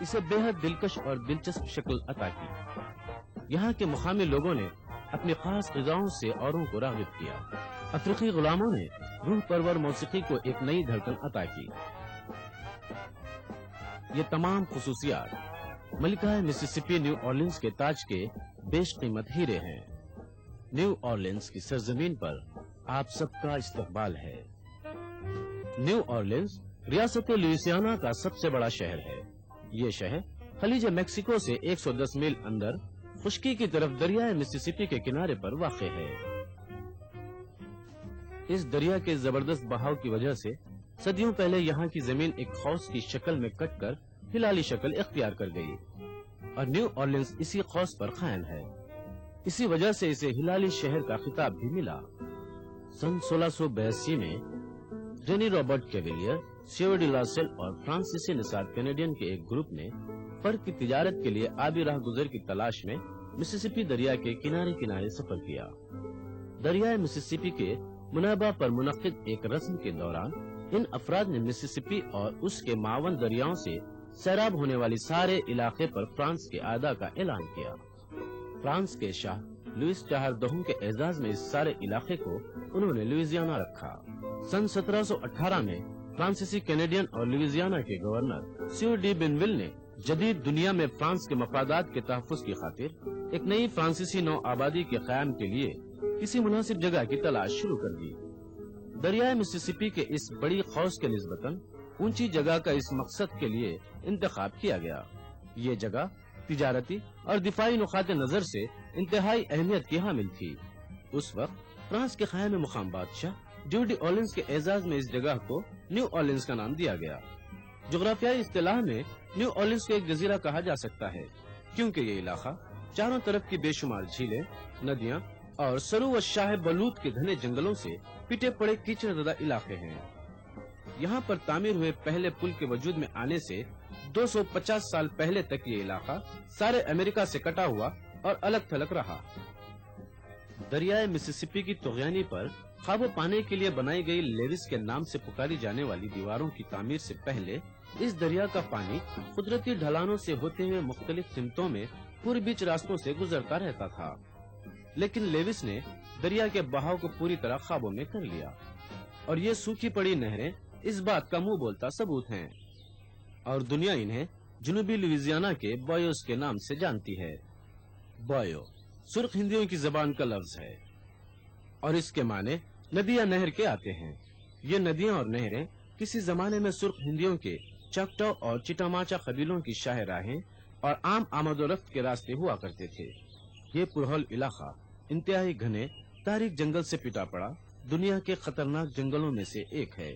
اسے بے حد دلکش اور دلچسپ شکل عطا کی۔ یہاں کے مقامی لوگوں نے اپنی خاص غذاؤں سے اوروں کو راغب کیا۔ افریقی غلاموں نے روح پرور موسیقی کو ایک نئی دھڑکن عطا کی۔ یہ تمام خصوصیات ملکہ مسیسپی نیو اورلینز کے تاج کے بیش قیمت ہیرے ہیں۔ نیو اورلینز کی سرزمین پر آپ سب کا استقبال ہے۔ نیو اورلینز ریاست لوئیزیانا کا سب سے بڑا شہر ہے۔ یہ شہر خلیج میکسیکو سے 110 میل اندر خشکی کی طرف دریائے مسیسپی کے کنارے پر واقع ہے۔ اس دریا کے زبردست بہاؤ کی وجہ سے صدیوں پہلے یہاں کی زمین ایک قوس کی شکل میں کٹ کر ہلالی شکل اختیار کر گئی اور نیو اورلینز اسی قوس پر قائم ہے۔ اسی وجہ سے اسے ہلالی شہر کا خطاب بھی ملا۔ سن 1682 میں rainy Robert کیویلیر، sewer D LaSalle اور فرانسیسی نژاد کینیڈین کے ایک گروپ نے فر کی تجارت کے لیے آبی راہ گزر کی تلاش میں مسیسپی دریا کے کنارے کنارے سفر کیا۔ دریائے مسیسپی کے منابع پر منعقد ایک رسم کے دوران ان افراد نے مسیسپی اور اس کے معاون دریاؤں سے سیراب ہونے والی سارے علاقے پر فرانس کے اعادہ کا اعلان کیا۔ فرانس کے شاہ لوئس 14 کے اعزاز میں اس سارے علاقے کو انہوں نے لوئیزیانا رکھا۔ سن 1718 میں فرانسیسی کینیڈین اور لوئیزیانا کے گورنر سیور ڈی بنویل نے جدید دنیا میں فرانس کے مفادات کے تحفظ کی خاطر ایک نئی فرانسیسی نو آبادی کے قیام کے لیے کسی مناسب جگہ کی تلاش شروع کر دی۔ دریائے مسیسپی کے اس بڑی قوس کے نسبتاً اونچی جگہ کا اس مقصد کے لیے انتخاب کیا گیا۔ یہ جگہ تجارتی اور دفاعی نقاط نظر سے انتہائی اہمیت کی حامل تھی۔ اس وقت فرانس کے قائم مقام بادشاہ ڈیو ڈی اورلینز کے اعزاز میں اس جگہ کو نیو اورلینز کا نام دیا گیا۔ جغرافیائی اصطلاح میں نیو اورلینز کو ایک جزیرہ کہا جا سکتا ہے کیونکہ یہ علاقہ چاروں طرف کی بے شمار جھیلیں، ندیاں اور سرو و شاہ بلوط کے گھنے جنگلوں سے پٹے پڑے کیچڑ زدہ علاقے ہیں۔ یہاں پر تعمیر ہوئے پہلے پل کے وجود میں آنے سے 250 سال پہلے تک یہ علاقہ سارے امریکہ سے کٹا ہوا اور الگ تھلگ رہا۔ دریائے مسیسپی کی طغیانی پر قابو پانے کے لیے بنائی گئی لیوس کے نام سے پکاری جانے والی دیواروں کی تعمیر سے پہلے اس دریا کا پانی قدرتی ڈھلانوں سے ہوتے ہوئے مختلف سمتوں میں پور بیچ راستوں سے گزرتا رہتا تھا، لیکن لیوس نے دریا کے بہاؤ کو پوری طرح قابو میں کر لیا اور یہ سوکھی پڑی نہریں اس بات کا منہ بولتا ثبوت ہیں اور دنیا انہیں جنوبی لوئیزیانا کے بویوز کے نام سے جانتی ہے۔ بویو سرخ ہندیوں کی زبان کا لفظ ہے اور اس کے معنی ندی یا نہر کے آتے ہیں۔ یہ ندیاں اور نہریں کسی زمانے میں سرخ ہندیوں کے چاکٹاؤ اور چٹاماچا قبیلوں کی شاہ راہیں اور عام آمد و رفت کے راستے ہوا کرتے تھے۔ یہ پرہول علاقہ انتہائی گھنے تاریک جنگل سے پٹا پڑا دنیا کے خطرناک جنگلوں میں سے ایک ہے۔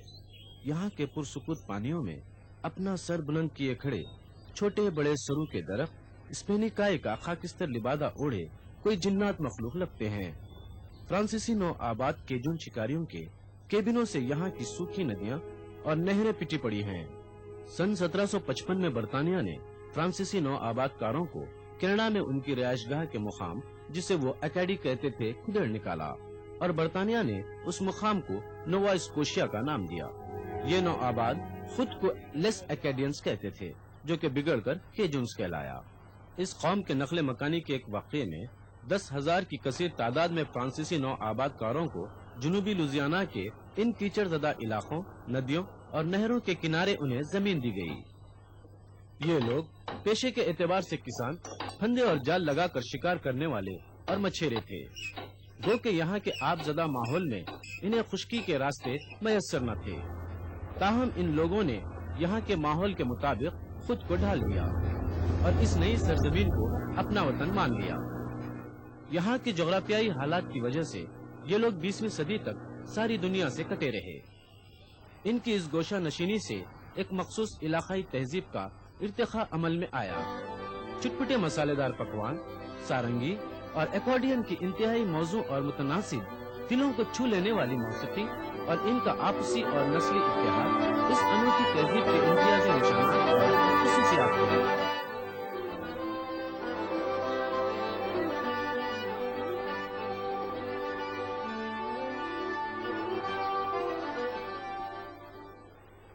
یہاں کے پرسکوت پانیوں میں اپنا سر بلند کیے کھڑے چھوٹے بڑے سرو کے درخت اسپینی کائے کا خاکستر لبادہ اوڑھے کوئی جنات مخلوق لگتے ہیں۔ فرانسیسی نو آباد کیجون شکاریوں کے کیبنوں سے یہاں کی سوکھی ندیاں اور نہریں پٹی پڑی ہیں۔ سن 1755 میں برطانیہ نے فرانسیسی نو آباد کاروں کو کینیڈا میں ان کی رہائش گاہ کے مقام جسے وہ اکیڈی کہتے تھے کھدڑ نکالا اور برطانیہ نے اس مقام کو نووا اسکوشیا کا نام دیا۔ یہ نو آباد خود کو لیس اکیڈینز کہتے تھے جو کہ بگڑ کر کیجونز کہلایا۔ اس قوم کے نقل مکانی کے ایک واقعے میں 10,000 کی کثیر تعداد میں فرانسیسی نو آباد کاروں کو جنوبی لوزیانا کے ان کیچڑ زدہ علاقوں، ندیوں اور نہروں کے کنارے انہیں زمین دی گئی۔ یہ لوگ پیشے کے اعتبار سے کسان، پھندے اور جال لگا کر شکار کرنے والے اور مچھیرے تھے، گو کہ یہاں کے آب زدہ ماحول میں انہیں خشکی کے راستے میسر نہ تھے۔ تاہم ان لوگوں نے یہاں کے ماحول کے مطابق خود کو ڈھال لیا اور اس نئی سرزمین کو اپنا وطن مان لیا۔ یہاں کی جغرافیائی حالات کی وجہ سے یہ لوگ 20ویں صدی تک ساری دنیا سے کٹے رہے۔ ان کی اس گوشہ نشینی سے ایک مخصوص علاقائی تہذیب کا ارتقاء عمل میں آیا۔ چٹپٹے مسالے دار پکوان، سارنگی اور ایکارڈین کی انتہائی موزوں اور متناسب دلوں کو چھو لینے والی موسیقی اور ان کا آپسی اور نسلی اتحاد اس انوکھی تہذیب کے امتیازی نشانات اور خصوصیات ہیں۔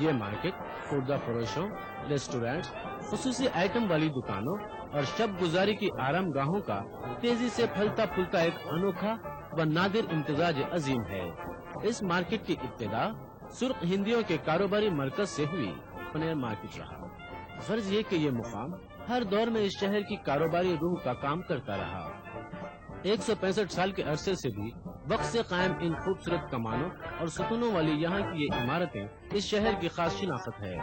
یہ مارکیٹ خوردہ فروشوں، ریسٹورینٹ، خصوصی آئٹم والی دکانوں اور شب گزاری کی آرام گاہوں کا تیزی سے پھلتا پھولتا ایک انوکھا و نادر امتزاج عظیم ہے۔ اس مارکیٹ کی ابتدا سرخ ہندیوں کے کاروباری مرکز سے ہوئی۔ اوپن ایئر مارکیٹ رہا۔ غرض یہ کہ یہ مقام ہر دور میں اس شہر کی کاروباری روح کا کام کرتا رہا۔ 165 سال کے عرصے سے بھی وقت سے قائم ان خوبصورت کمانوں اور ستونوں والی یہاں کی یہ عمارتیں اس شہر کی خاص شناخت ہے۔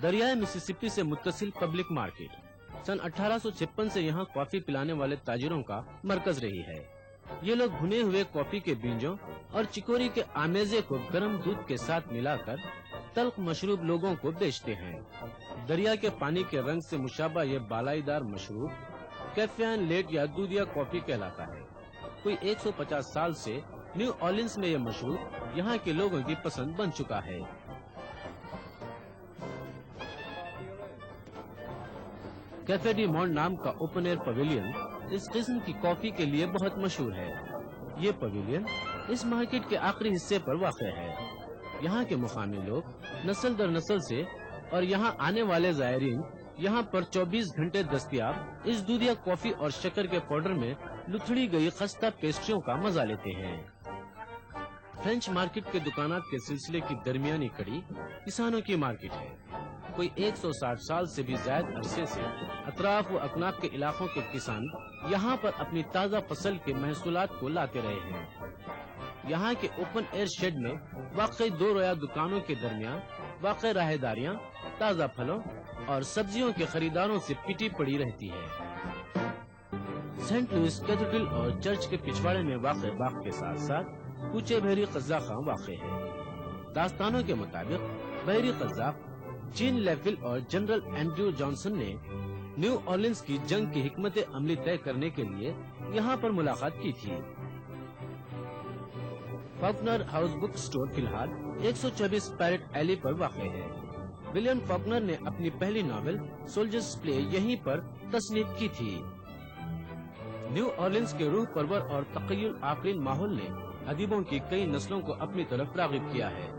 دریائے مسیسپی سے متصل پبلک مارکیٹ سن 1856 سے یہاں کافی پلانے والے تاجروں کا مرکز رہی ہے۔ یہ لوگ بھنے ہوئے کافی کے بیجوں اور چکوری کے آمیزے کو گرم دودھ کے ساتھ ملا کر تلخ مشروب لوگوں کو بیچتے ہیں۔ دریا کے پانی کے رنگ سے مشابہ یہ بالائی دار مشروب کیفین لیٹ یا دودھیا کافی کہلاتا ہے۔ کوئی 150 سال سے نیو اورلینز میں یہ مشروب یہاں کے لوگوں کی پسند بن چکا ہے۔ کیفے ڈی مونڈ نام کا اوپن ایئر پویلین اس قسم کی کافی کے لیے بہت مشہور ہے۔ یہ پویلین اس مارکیٹ کے آخری حصے پر واقع ہے۔ یہاں کے مقامی لوگ نسل در نسل سے اور یہاں آنے والے زائرین یہاں پر 24 گھنٹے دستیاب اس دودھیا کافی اور شکر کے پاؤڈر میں لتھڑی گئی خستہ پیسٹریوں کا مزہ لیتے ہیں۔ فرینچ مارکیٹ کے دکانات کے سلسلے کی درمیانی کڑی کسانوں کی مارکیٹ ہے۔ کوئی 160 سال سے بھی زائد عرصے سے اطراف و اکناف کے علاقوں کے کسان یہاں پر اپنی تازہ فصل کے محصولات کو لاتے رہے ہیں۔ یہاں کے اوپن ایئر شیڈ میں واقع 2 رویا دکانوں کے درمیان واقع راہداریاں تازہ پھلوں اور سبزیوں کے خریداروں سے پٹی پڑی رہتی ہے۔ سینٹ لوئس کیتھیڈرل اور چرچ کے پچھواڑے میں واقع باغ کے ساتھ ساتھ کوچے بحری قزاق خاں واقع ہے۔ داستانوں کے مطابق بحری قزاق جین لیفل اور جنرل اینڈریو جانسن نے نیو اورلینز کی جنگ کی حکمت عملی طے کرنے کے لیے یہاں پر ملاقات کی تھی۔ فاکنر ہاؤس بک سٹور فی الحال 124 پیرٹ ایلی پر واقع ہے۔ ولیم فاکنر نے اپنی پہلی ناول سولجرز پلے یہیں پر تصنیف کی تھی۔ نیو اورلینز کے روح پرور اور تخیل آفرین ماحول نے ادیبوں کی کئی نسلوں کو اپنی طرف راغب کیا ہے۔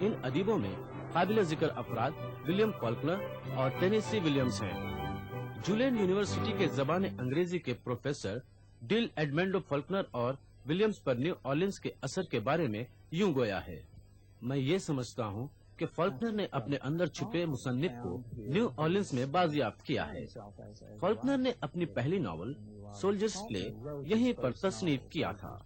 ان ادیبوں میں قابل ذکر افراد ولیم فالکنر اور ٹینیسی ولیمز ہیں۔ جولین یونیورسٹی کے زبان انگریزی کے پروفیسر ڈیل ایڈمنڈو فالکنر اور ولیمز پر نیو اورلینز کے اثر کے بارے میں یوں گویا ہے: میں یہ سمجھتا ہوں کہ فالکنر نے اپنے اندر چھپے مصنف کو نیو اورلینز میں بازیافت کیا ہے۔ فالکنر نے اپنی پہلی ناول سولجرز پلے یہیں پر تصنیف کیا تھا۔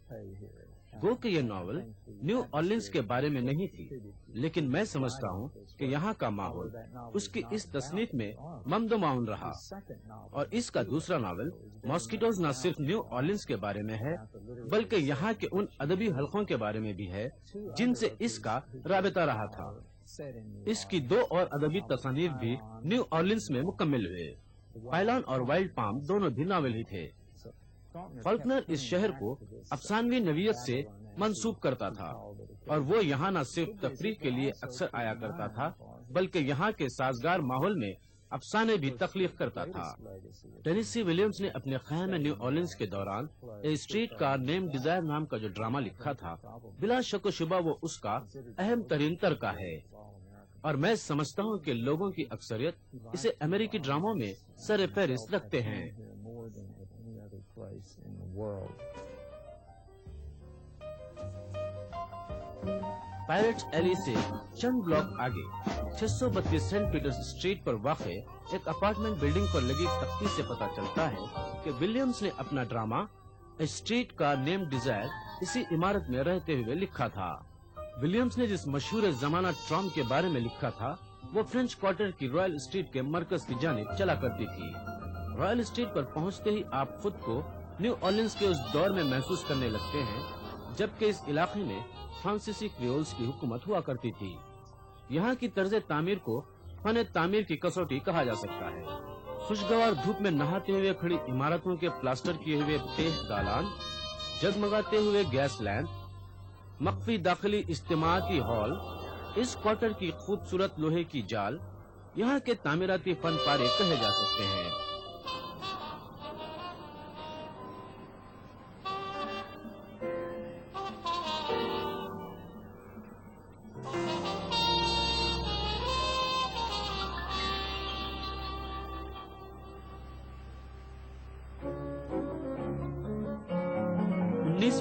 گو کہ یہ ناول نیو اورلینز کے بارے میں نہیں تھی، لیکن میں سمجھتا ہوں کہ یہاں کا ماحول اس کی اس تصنیف میں ممد و معاون رہا، اور اس کا دوسرا ناول ماسکیٹوز نہ صرف نیو اورلینز کے بارے میں ہے بلکہ یہاں کے ان ادبی حلقوں کے بارے میں بھی ہے جن سے اس کا رابطہ رہا تھا۔ اس کی 2 اور ادبی تصانیف بھی نیو اورلینز میں مکمل ہوئے۔ پائلان اور وائلڈ پام دونوں بھی ناول ہی تھے۔ فالکنر اس شہر کو افسانوی نوعیت سے منسوب کرتا تھا، اور وہ یہاں نہ صرف تفریح کے لیے اکثر آیا کرتا تھا بلکہ یہاں کے سازگار ماحول میں افسانے بھی تخلیق کرتا تھا۔ ٹینیسی ولیمز نے اپنے خیال میں نیو اورلینز کے دوران a straight car name Dzire نام کا جو ڈرامہ لکھا تھا، بلا شک و شبہ وہ اس کا اہم ترین ترکہ ہے، اور میں سمجھتا ہوں کہ لوگوں کی اکثریت اسے امریکی ڈراموں میں سر فہرست رکھتے ہیں۔ پائرٹس ایلی سے چند بلاک آگے 632 سینٹ پیٹرز اسٹریٹ پر واقع ایک اپارٹمنٹ بلڈنگ پر لگی تختی سے پتہ چلتا ہے کہ ولیمز نے اپنا ڈرامہ اسٹریٹ کا نیم ڈیزائر اسی عمارت میں رہتے ہوئے لکھا تھا۔ ولیمز نے جس مشہور زمانہ ٹرام کے بارے میں لکھا تھا وہ فرینچ کوارٹر کی رائل اسٹریٹ کے مرکز کی جانب چلا کرتی تھی۔ رائل اسٹریٹ پر پہنچتے ہی آپ خود کو نیو اورلینز کے اس دور میں محسوس کرنے لگتے ہیں جبکہ اس علاقے میں فرانسیسی کریولز کی حکومت ہوا کرتی تھی۔ یہاں کی طرز تعمیر کو فن تعمیر کی کسوٹی کہا جا سکتا ہے۔ خوشگوار دھوپ میں نہاتے ہوئے کھڑی عمارتوں کے پلاسٹر کیے ہوئے تیہ دالان، جگمگاتے ہوئے گیس لیمپ، مخفی داخلی اجتماعاتی ہال، اس کوارٹر کی خوبصورت لوہے کی جال یہاں کے تعمیراتی فن پارے کہے جا سکتے ہیں۔